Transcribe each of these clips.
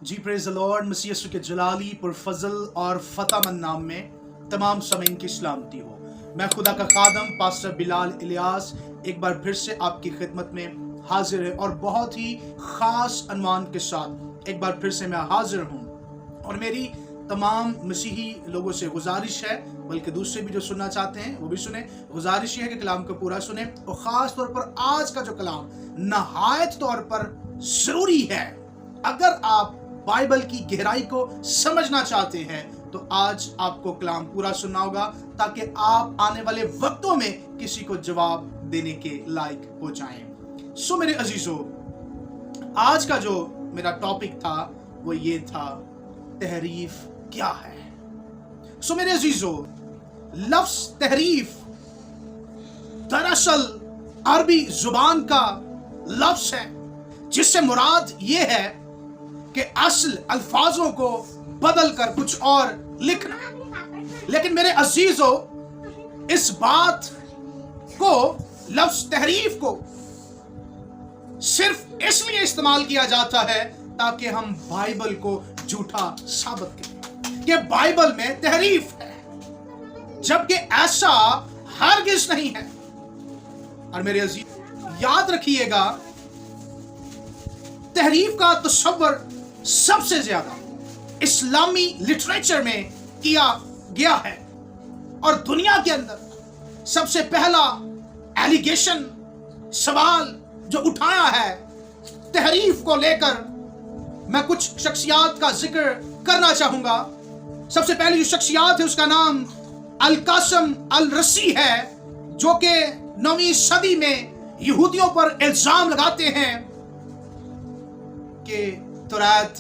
Ji praise the Lord. मसीह यीशु के जलाली पुरफजल और फतेहमंद नाम में तमाम समीन की सलामती हो। मैं खुदा का खादम पास्टर बिलाल इलियास एक बार फिर से आपकी खिदमत में हाजिर है और बहुत ही खास अनवान के साथ एक बार फिर से मैं हाजिर हूँ। और मेरी तमाम मसीही लोगों से गुजारिश है, बल्कि दूसरे भी जो सुनना चाहते हैं वो भी सुने, गुजारिश है कि कलाम को पूरा सुने। और ख़ास तौर पर आज का जो कलाम नहायत तौर पर ज़रूरी है। अगर आप बाइबल की गहराई को समझना चाहते हैं तो आज आपको कलाम पूरा सुनना होगा, ताकि आप आने वाले वक्तों में किसी को जवाब देने के लायक हो जाएं। सो मेरे अजीजों, आज का जो मेरा टॉपिक था वो ये था, तहरीफ क्या है। सो मेरे अजीजों, लफ्ज तहरीफ दरअसल अरबी जुबान का लफ्ज है, जिससे मुराद ये है कि असल अल्फाजों को बदल कर कुछ और लिखना। लेकिन मेरे अजीजों, इस बात को, लफ्ज तहरीफ को सिर्फ इसलिए इस्तेमाल किया जाता है ताकि हम बाइबल को झूठा साबित करें कि बाइबल में तहरीफ है, जबकि ऐसा हरगिज नहीं है। और मेरे अजीज, याद रखिएगा, तहरीफ का तसव्वुर सबसे ज्यादा इस्लामी लिटरेचर में किया गया है। और दुनिया के अंदर सबसे पहला एलिगेशन, सवाल जो उठाया है तहरीफ को लेकर, मैं कुछ शख्सियात का जिक्र करना चाहूंगा। सबसे पहली जो शख्सियात है उसका नाम अल कासिम अल रसी है, जो कि 9वीं सदी में यहूदियों पर इल्जाम लगाते हैं कि तौरात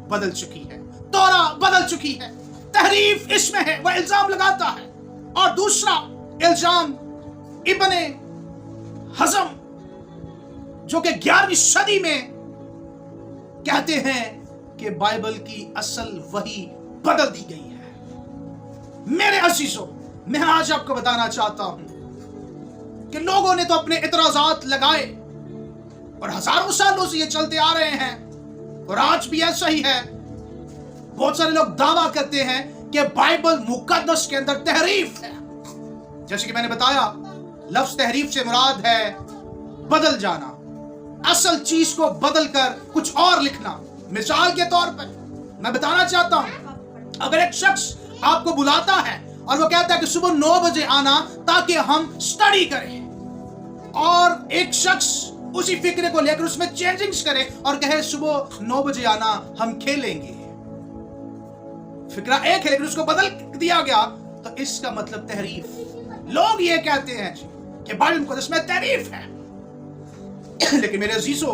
बदल चुकी है, तौरा बदल चुकी है, तहरीफ इसमें है, वह इल्जाम लगाता है। और दूसरा इल्जाम इब्ने हज़म, जो कि 11वीं सदी में कहते हैं कि बाइबल की असल वही बदल दी गई है। मेरे अजीजों, मैं आज आपको बताना चाहता हूं कि लोगों ने तो अपने इतराजात लगाए और हजारों सालों से ये चलते आ रहे हैं, और आज भी ऐसा ही है। बहुत सारे लोग दावा करते हैं कि बाइबल मुकद्दस के अंदर तहरीफ है। जैसे कि मैंने बताया, लफ्ज तहरीफ से मुराद है बदल जाना, असल चीज को बदलकर कुछ और लिखना। मिसाल के तौर पर मैं बताना चाहता हूं, अगर एक शख्स आपको बुलाता है और वो कहता है कि सुबह 9 बजे आना ताकि हम स्टडी करें, और एक शख्स उसी फिक्रे को लेकर उसमें चेंजिंग्स करे और कहे सुबह 9 बजे आना, हम खेलेंगे। फिक्रा एक है लेकिन उसको बदल दिया गया, तो इसका मतलब तहरीफ। लोग ये कहते हैं कि बाइबल मुकद्दस में तहरीफ है। लेकिन मेरे अजीजों,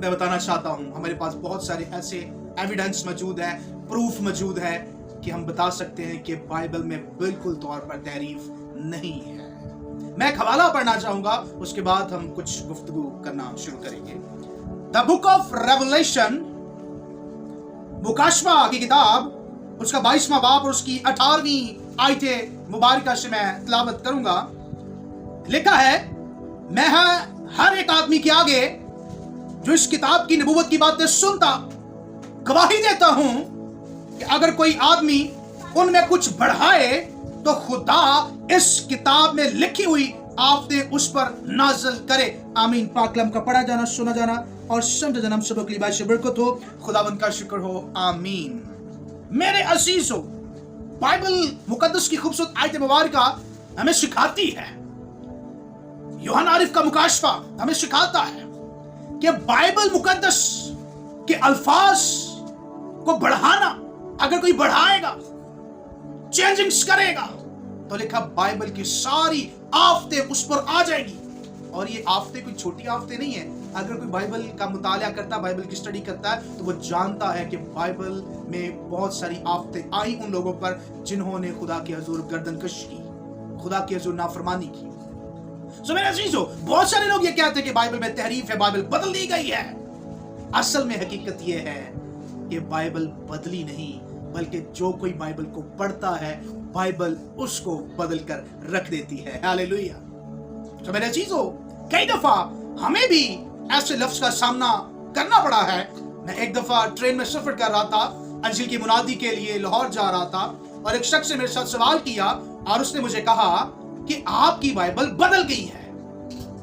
मैं बताना चाहता हूं, हमारे पास बहुत सारे ऐसे एविडेंस मौजूद है, प्रूफ मौजूद है कि हम बता सकते हैं कि बाइबल में बिल्कुल तौर पर तहरीफ नहीं है। मैं एक हवाला पढ़ना चाहूंगा, उसके बाद हम कुछ गुफ्तगू करना शुरू करेंगे। द बुक ऑफ रेवलेशन, मुकाशफा की किताब, उसका 22वां बाब और उसकी 18वीं आयत मुबारका से मैं तिलावत करूंगा। लिखा है, मैं हर एक आदमी के आगे जो इस किताब की नबूवत की बातें सुनता गवाही देता हूं कि अगर कोई आदमी उनमें कुछ बढ़ाए तो खुदा इस किताब में लिखी हुई आफतें उस पर नाज़िल करे। आमीन। पाक कलाम का पढ़ा जाना, सुना जाना और समझा जाना हम सबों के लिए बाइश बरकत हो। खुदावंद का शुक्र हो। आमीन। मेरे अजीजों, बाइबल मुकद्दस की खूबसूरत आयत मुबारका हमें सिखाती है, यूहन्ना आरिफ का मुकाशफा हमें सिखाता है कि बाइबल मुकद्दस के अल्फाज को बढ़ाना, अगर कोई बढ़ाएगा, चेंजिंग्स करेगा, तो लिखा बाइबल की सारी आफतें उस पर आ जाएगी। और ये आफतें कोई छोटी आफतें नहीं है। अगर कोई बाइबल का मुताला करता है, बाइबल की स्टडी करता है, तो वो जानता है कि बाइबल में बहुत सारी आफतें आई उन लोगों पर जिन्होंने खुदा के हुजूर गर्दनकश की, खुदा के हुजूर नाफरमानी की। सो मेरे अजीजों, बहुत सारे लोग ये कहते हैं कि बाइबल में तहरीफ है, बाइबल बदल दी गई है। असल में हकीकत ये है कि बाइबल बदली नहीं, बल्कि जो कोई बाइबल को पढ़ता है, बाइबल उसको बदल कर रख देती है। हालेलुया। तो मेरे अजीजों, कई दफा हमें भी ऐसे लफ्ज का सामना करना पड़ा है मैं एक दफा ट्रेन में सफर कर रहा था, अंजिल की मुनादी के लिए लाहौर जा रहा था, और एक शख्स ने मेरे साथ सवाल किया और उसने मुझे कहा कि आपकी बाइबल बदल गई है।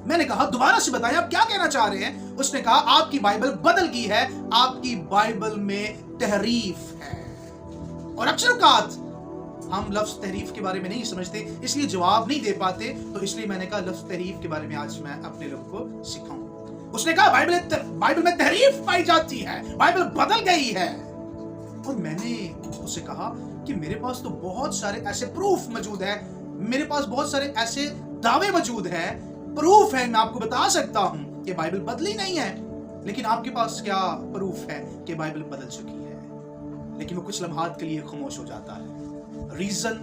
मैंने कहा दोबारा से बताएं आप क्या कहना चाह रहे हैं। उसने कहा आपकी बाइबल बदल गई है, आपकी बाइबल में तहरीफ है। और अक्सर औकात हम लफ्ज तहरीफ के बारे में नहीं समझते, इसलिए जवाब नहीं दे पाते, तो इसलिए मैंने कहा लफ्ज तहरीफ के बारे में आज मैं अपने लोगों को सिखाऊं। उसने कहा बाइबल में तहरीफ पाई जाती है, बाइबल बदल गई है। और मैंने उससे कहा कि मेरे पास तो बहुत सारे ऐसे प्रूफ मौजूद है, मेरे पास बहुत सारे ऐसे दावे मौजूद है, प्रूफ है, मैं आपको बता सकता हूं कि बाइबल बदली नहीं है, लेकिन आपके पास क्या प्रूफ है कि बाइबल बदल चुकी है? लेकिन वो कुछ लम्हात के लिए खामोश हो जाता है। रीजन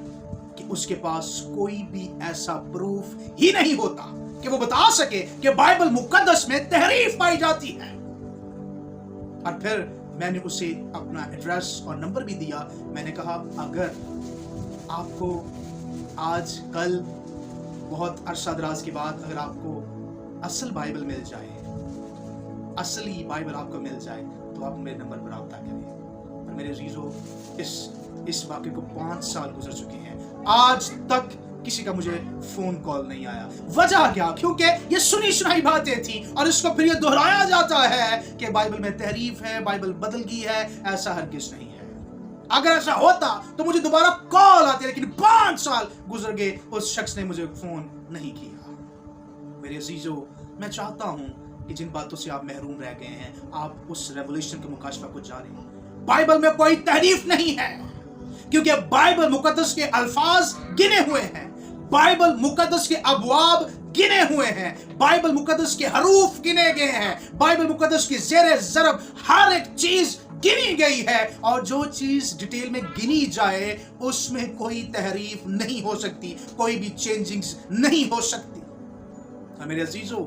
कि उसके पास कोई भी ऐसा प्रूफ ही नहीं होता कि वो बता सके कि बाइबल मुकद्दस में तहरीफ पाई जाती है। और फिर मैंने उसे अपना एड्रेस और नंबर भी दिया। मैंने कहा अगर आपको आज कल बहुत अरसा दराज के बाद अगर आपको असल बाइबल मिल जाए, असली बाइबल आपको मिल जाए, तो आप मेरे नंबर पर रब्ता करें। और मेरे अजीजों, इस वाक़े को 5 साल गुजर चुके हैं, आज तक किसी का मुझे फोन कॉल नहीं आया। वजह क्या? क्योंकि ये सुनी सुनाई बातें थी और इसको फिर ये दोहराया जाता है कि बाइबल में तहरीफ है, बाइबल बदल गई है। ऐसा हरगिज़ नहीं है। अगर ऐसा होता तो मुझे दोबारा कॉल आती, लेकिन 5 साल गुजर गए, उस शख्स ने मुझे फोन नहीं किया। मेरे अजीजों, मैं चाहता हूं कि जिन बातों से आप महरूम रह गए हैं, आप उस रेवोल्यूशन के मुकाशफा को जारी। बाइबल में कोई तहरीफ नहीं है, क्योंकि बाइबल मुकद्दस के अल्फाज गिने हुए हैं, बाइबल मुकद्दस के अबवाब गिने हुए हैं, बाइबल मुकद्दस के हरूफ गिने गए हैं, बाइबल मुकद्दस की ज़ेरे ज़रब हर एक चीज गिनी गई है। और जो चीज डिटेल में गिनी जाए उसमें कोई तहरीफ नहीं हो सकती, कोई भी चेंजिंग्स नहीं हो सकती। और मेरे अजीजों,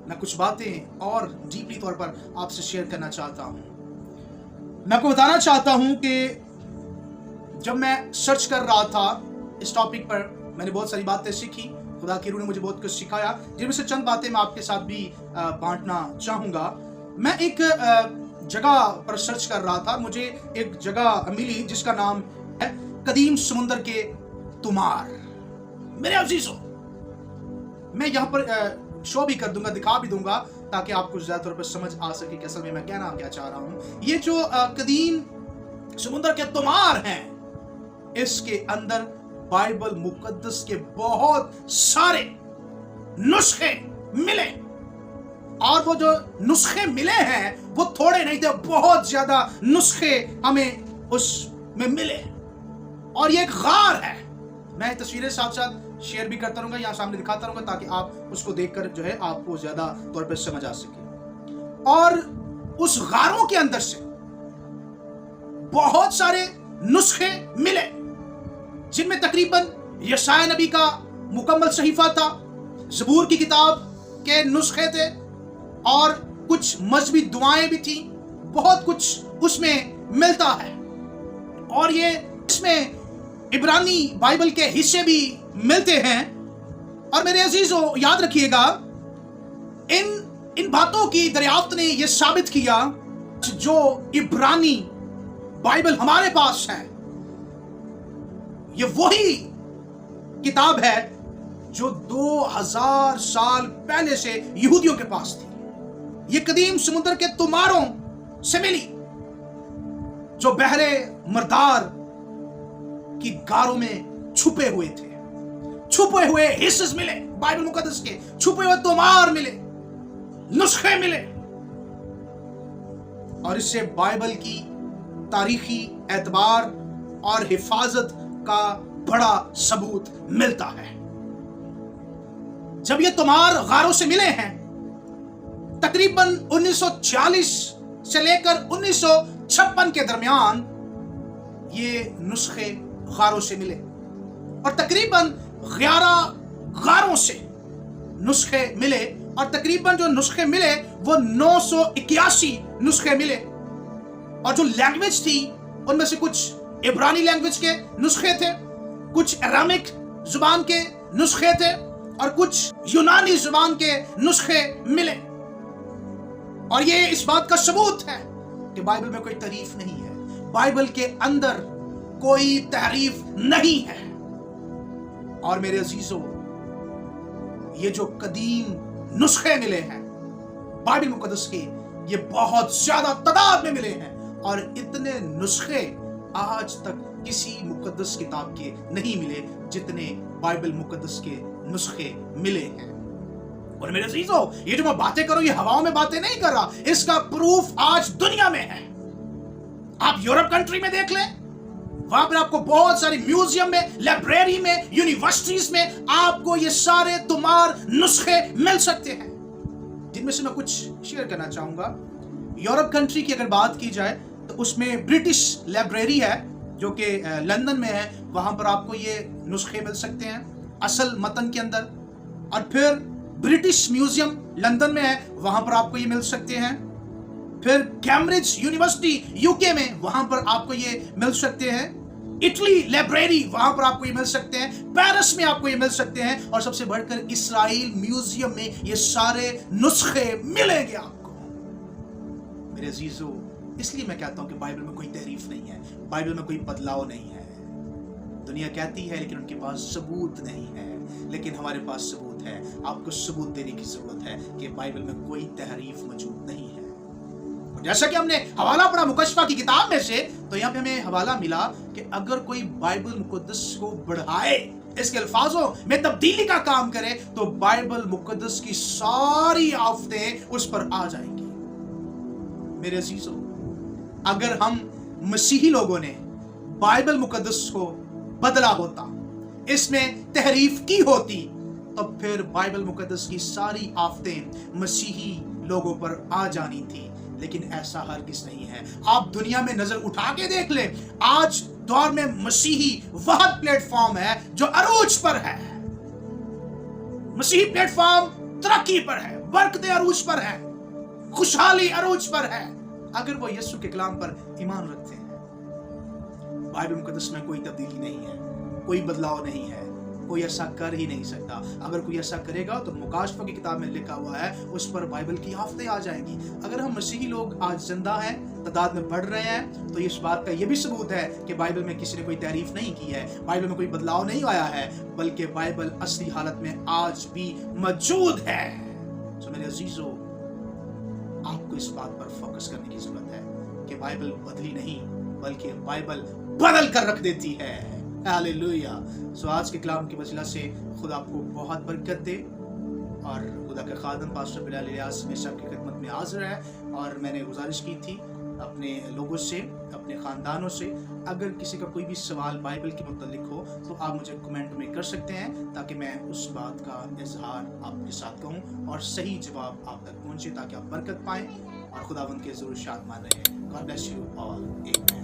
मैं कुछ बातें और डीपली तौर पर आपसे शेयर करना चाहता हूं। मैं आपको बताना चाहता हूं कि जब मैं सर्च कर रहा था इस टॉपिक पर, मैंने बहुत सारी बातें सीखी। खुदा की रूह ने मुझे बहुत कुछ सिखाया, जिनमें से चंद बातें मैं आपके साथ भी बांटना चाहूँगा। मैं एक जगह पर सर्च कर रहा था, मुझे एक जगह मिली जिसका नाम है कदीम समुंदर के तुमार। मेरे अजीजों, मैं यहाँ पर शो भी कर दूंगा, दिखा भी दूंगा, ताकि आपको ज़्यादा तौर पर समझ आ सके कि असल में मैं कहना क्या चाह रहा हूँ। ये जो कदीम समुंदर के तुमार हैं, इसके अंदर बाइबल मुकद्दस के बहुत सारे नुस्खे मिले। और वो जो नुस्खे मिले हैं वो थोड़े नहीं थे, बहुत ज्यादा नुस्खे हमें उसमें मिले। और ये एक गार है। मैं तस्वीरें साथ साथ शेयर भी करता रहूंगा, यहाँ सामने दिखाता रहूंगा, ताकि आप उसको देखकर जो है आपको ज्यादा तौर पर समझ आ सके। और उस गारों के अंदर से बहुत सारे नुस्खे मिले, जिनमें तकरीबन यशाया नबी का मुकम्मल सहीफा था, ज़बूर की किताब के नुस्खे थे, और कुछ मजहबी दुआएं भी थी। बहुत कुछ उसमें मिलता है। और ये इसमें इब्रानी बाइबल के हिस्से भी मिलते हैं। और मेरे अजीजों, याद रखिएगा, इन बातों की दरियाफ्त ने यह साबित किया जो इब्रानी बाइबल हमारे पास है, ये वही किताब है जो 2000 साल पहले से यहूदियों के पास थी। ये कदीम समुद्र के तुमारों से मिली, जो बहरे मर्दार की गारों में छुपे हुए थे। छुपे हुए हिस्से मिले बाइबल मुकद्दस के, छुपे हुए तुमार मिले, नुस्खे मिले। और इससे बाइबल की तारीखी एतबार और हिफाजत का बड़ा सबूत मिलता है। जब ये तुमार गारों से मिले हैं, तकरीबन 1940 से लेकर 1956 के दरमियान ये नुस्खे गारों से मिले, और तकरीबन 11 गारों से नुस्खे मिले। और तकरीबन जो नुस्खे मिले वो 981 नुस्खे मिले। और जो लैंग्वेज थी उनमें से कुछ इब्रानी लैंग्वेज के नुस्खे थे, कुछ अरामिक जुबान के नुस्खे थे, और कुछ यूनानी जुबान के नुस्खे मिले। और ये इस बात का सबूत है कि बाइबल में कोई तारीफ नहीं है, बाइबल के अंदर कोई तारीफ नहीं है। और मेरे अजीजों, ये जो कदीम नुस्खे मिले हैं बाइबल मुकद्दस के, ये बहुत ज्यादा तादाद में मिले हैं, और इतने नुस्खे आज तक किसी मुकद्दस किताब के नहीं मिले जितने बाइबल मुकद्दस के नुस्खे मिले हैं। और मेरे अजीजों, ये जो मैं बातें कर रहा हूं, ये हवाओं में बातें नहीं कर रहा, इसका प्रूफ आज दुनिया में है। आप यूरोप कंट्री में देख लें, वहां पर आपको बहुत सारी म्यूजियम में, लाइब्रेरी में, यूनिवर्सिटीज में आपको ये सारे तुमार नुस्खे मिल सकते हैं, जिनमें से मैं कुछ शेयर करना चाहूंगा। यूरोप कंट्री की अगर बात की जाए तो उसमें ब्रिटिश लाइब्रेरी है जो कि लंदन में है, वहां पर आपको ये नुस्खे मिल सकते हैं असल मतन के अंदर। और फिर ब्रिटिश म्यूजियम लंदन में है, वहां पर आपको ये मिल सकते हैं। फिर कैम्ब्रिज यूनिवर्सिटी यूके में, वहां पर आपको ये मिल सकते हैं। इटली लाइब्रेरी, वहां पर आपको ये मिल सकते हैं। पेरिस में आपको ये मिल सकते हैं। और सबसे बढ़कर इस्राइल म्यूजियम में ये सारे नुस्खे मिलेंगे आपको। मेरे अजीजों, इसलिए मैं कहता हूं कि बाइबल में कोई तहरीफ नहीं है, बाइबल में कोई बदलाव नहीं है। दुनिया कहती है लेकिन उनके पास सबूत नहीं है, लेकिन हमारे पास सबूत है। आपको सबूत देने की जरूरत है कि बाइबल में कोई तहरीफ मौजूद नहीं है। जैसा कि हमने हवाला पढ़ा मुकश्शफा की किताब में से, तो यहाँ पे हमें हवाला मिला कि अगर कोई बाइबल मुकद्दस को बढ़ाए, इसके अल्फाजों में तब्दीली का काम करे, तो बाइबल मुकद्दस की सारी आफतें उस पर आ जाएंगी। मेरे अजीजों, अगर हम मसीही लोगों ने बाइबल मुकद्दस को बदला होता, इसमें तहरीफ की होती, तो फिर बाइबल मुकद्दस की सारी आफतें मसीही लोगों पर आ जानी थी। लेकिन ऐसा हरगिज़ नहीं है। आप दुनिया में नजर उठा के देख लें, आज दौर में मसीही वाहिद प्लेटफॉर्म है जो अरूज पर है। मसीही प्लेटफॉर्म तरक्की पर है, बरकतें अरूज पर है, खुशहाली अरूज पर है, अगर वो यीशु के कलाम पर ईमान रखते हैं। बाइबल मुकद्दस में कोई तब्दीली नहीं है, कोई बदलाव नहीं है, कोई ऐसा कर ही नहीं सकता। अगर कोई ऐसा करेगा तो मुकाशफा की किताब में लिखा हुआ है, उस पर बाइबल की आफतें आ जाएंगी। अगर हम मसीही लोग आज जिंदा हैं, तादाद में बढ़ रहे हैं, तो इस बात का यह भी सबूत है कि बाइबल में किसी ने कोई तारीफ नहीं की है, बाइबल में कोई बदलाव नहीं आया है, बल्कि बाइबल असली हालत में आज भी मौजूद है। तो मेरे अजीजों, आपको इस बात पर फोकस करने की जरूरत है कि बाइबल बदली नहीं, बल्कि बाइबल बदल कर रख देती है। हालेलुया। सो आज के कलाम की वसीला से खुदा आपको बहुत बरकत दे। और खुदा के खादम पास्टर बिलाल इलियास में सबकी खिदमत में हाजिर है। और मैंने गुजारिश की थी अपने लोगों से, अपने ख़ानदानों से, अगर किसी का कोई भी सवाल बाइबल के मुतल्लिक हो तो आप मुझे कमेंट में कर सकते हैं, ताकि मैं उस बात का इजहार आपके साथ कहूँ और सही जवाब आप तक पहुँचे, ताकि आप बरकत पाएँ और खुदावंद के ज़रूर शाद मान रहे। God bless you all.